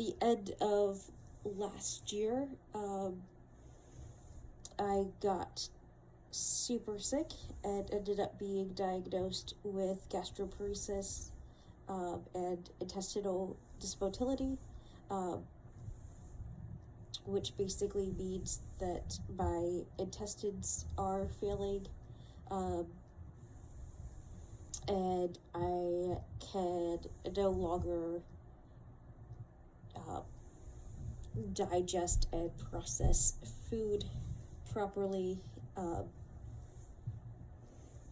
the end of last year, I got super sick and ended up being diagnosed with gastroparesis and intestinal dysmotility, um, which basically means that my intestines are failing, um, and I can no longer digest and process food properly.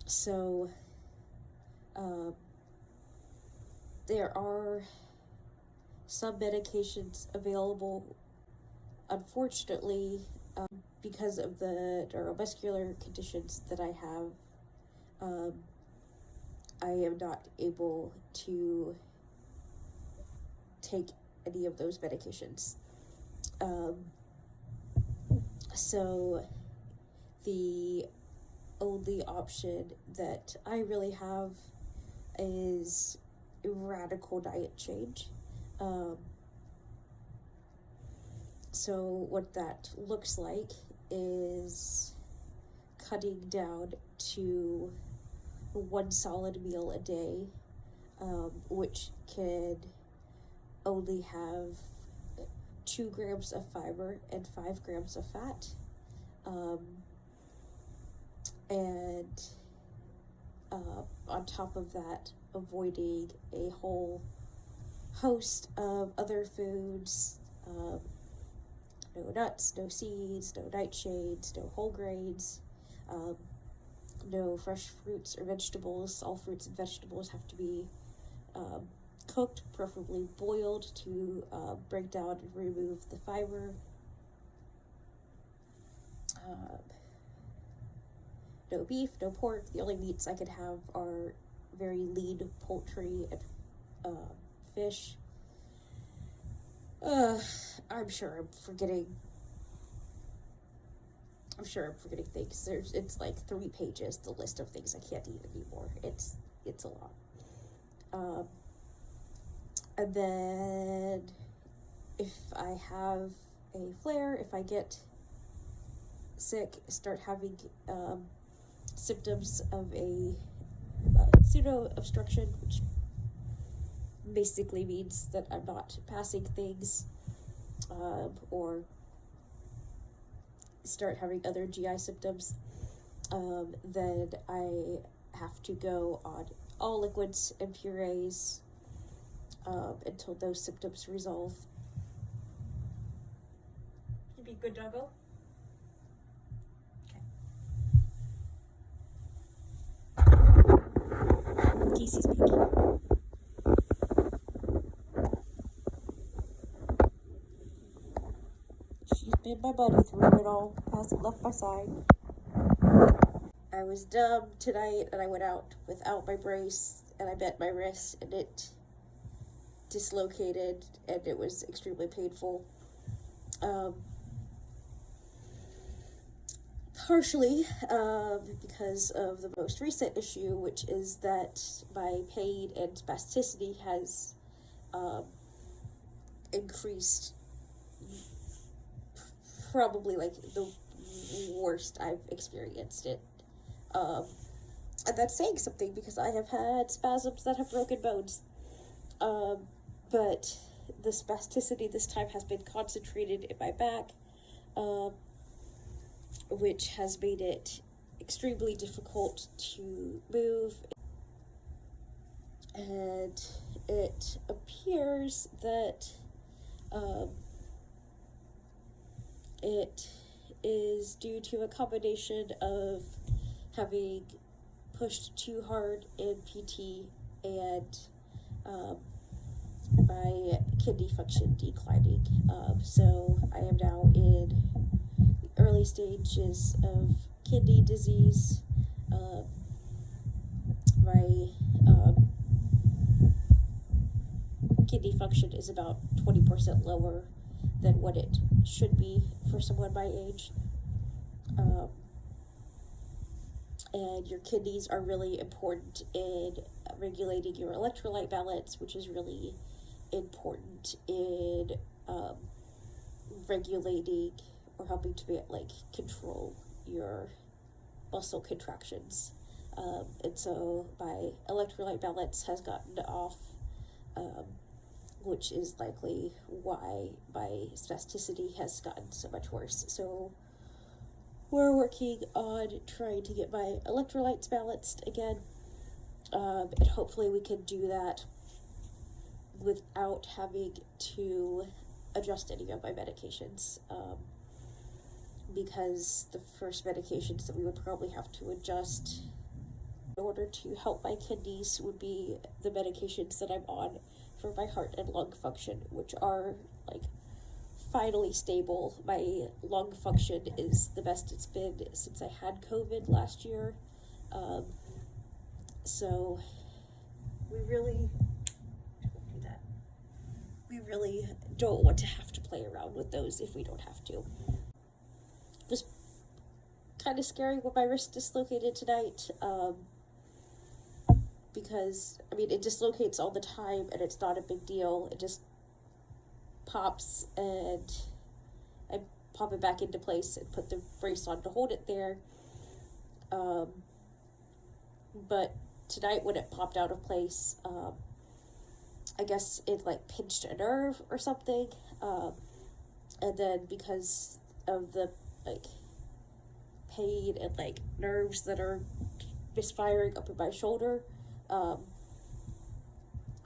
So there are some medications available. Unfortunately, because of the neuromuscular conditions that I have, I am not able to take any of those medications. So the only option that I really have is a radical diet change. So what that looks like is cutting down to one solid meal a day, which could only have 2 grams of fiber and 5 grams of fat. And on top of that, avoiding a whole host of other foods, no nuts, no seeds, no nightshades, no whole grains, no fresh fruits or vegetables. All fruits and vegetables have to be cooked, preferably boiled, to break down and remove the fiber. No beef, no pork. The only meats I could have are very lean poultry and fish. I'm sure I'm forgetting things. It's like 3 pages, the list of things I can't eat anymore. It's a lot. And then if I have a flare, if I get sick, start having symptoms of a pseudo obstruction, which basically means that I'm not passing things, or start having other GI symptoms, then I have to go on all liquids and purees until those symptoms resolve. You'd be good, doggo. Casey's peeking. She's been my buddy through it all, hasn't left my side. I was dumb tonight and I went out without my brace and I bent my wrist and it dislocated and it was extremely painful. Partially because of the most recent issue, which is that my pain and spasticity has increased, probably like the worst I've experienced it. And that's saying something because I have had spasms that have broken bones. But the spasticity this time has been concentrated in my back, which has made it extremely difficult to move. And it appears that it is due to a combination of having pushed too hard in PT and my kidney function declining. So I am now in the early stages of kidney disease. My kidney function is about 20% lower than what it should be for someone my age. And your kidneys are really important in regulating your electrolyte balance, which is really important in regulating or helping to like control your muscle contractions. And so my electrolyte balance has gotten off, which is likely why my spasticity has gotten so much worse. So we're working on trying to get my electrolytes balanced again, and hopefully we can do that without having to adjust any of my medications, because the first medications that we would probably have to adjust in order to help my kidneys would be the medications that I'm on for my heart and lung function, which are like finally stable. My lung function is the best it's been since I had COVID last year. So we really do that. We really don't want to have to play around with those if we don't have to. It was kind of scary when my wrist dislocated tonight, because, I mean, it dislocates all the time and it's not a big deal. It just pops and I pop it back into place and put the brace on to hold it there. But tonight when it popped out of place, I guess it like pinched a nerve or something. And then because of the like pain and like nerves that are misfiring up in my shoulder,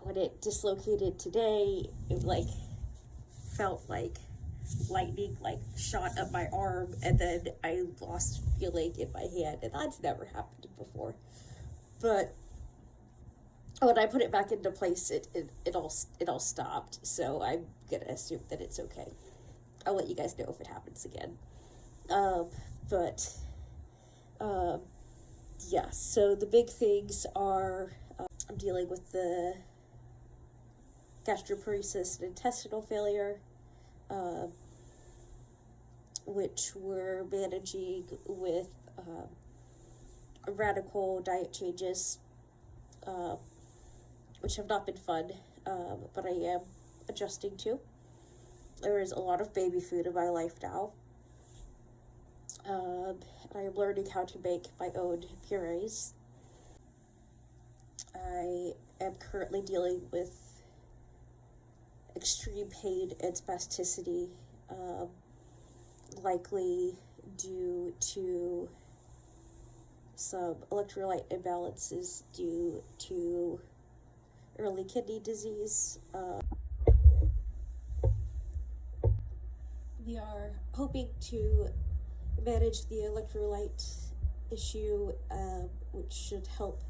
when it dislocated today, it like felt like lightning like shot up my arm, and then I lost feeling in my hand, and that's never happened before. But when I put it back into place, it all stopped. So I'm gonna assume that it's okay. I'll let you guys know if it happens again. Yeah. So the big things are I'm dealing with the gastroparesis and intestinal failure, which we're managing with radical diet changes, which have not been fun, but I am adjusting to. There is a lot of baby food in my life now, and I am learning how to make my own purees. I am currently dealing with extreme pain and spasticity, likely due to some electrolyte imbalances due to early kidney disease. We are hoping to manage the electrolyte issue, which should help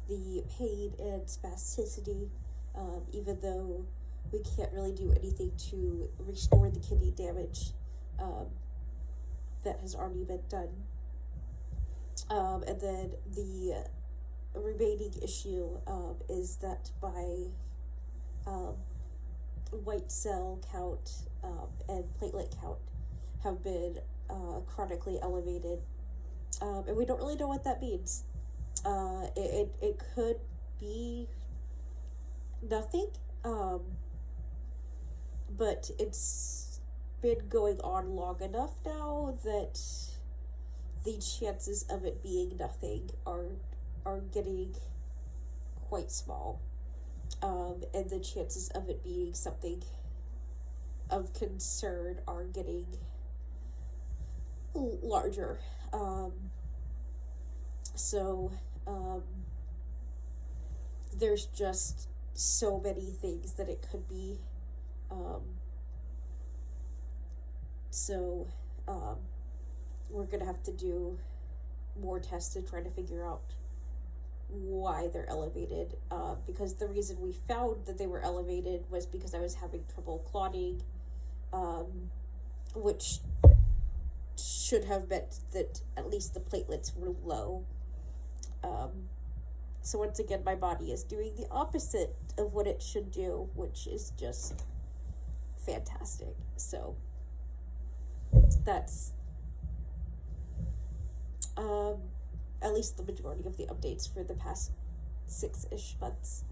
the pain and spasticity, even though we can't really do anything to restore the kidney damage that has already been done. And then the remaining issue is that my white cell count and platelet count have been chronically elevated, and we don't really know what that means. It could be nothing, but it's been going on long enough now that the chances of it being nothing are getting quite small, and the chances of it being something of concern are getting larger. So there's just so many things that it could be. We're gonna have to do more tests to try to figure out why they're elevated, because the reason we found that they were elevated was because I was having trouble clotting, which should have meant that at least the platelets were low. So once again, my body is doing the opposite of what it should do, which is just fantastic. So that's at least the majority of the updates for the past 6-ish months.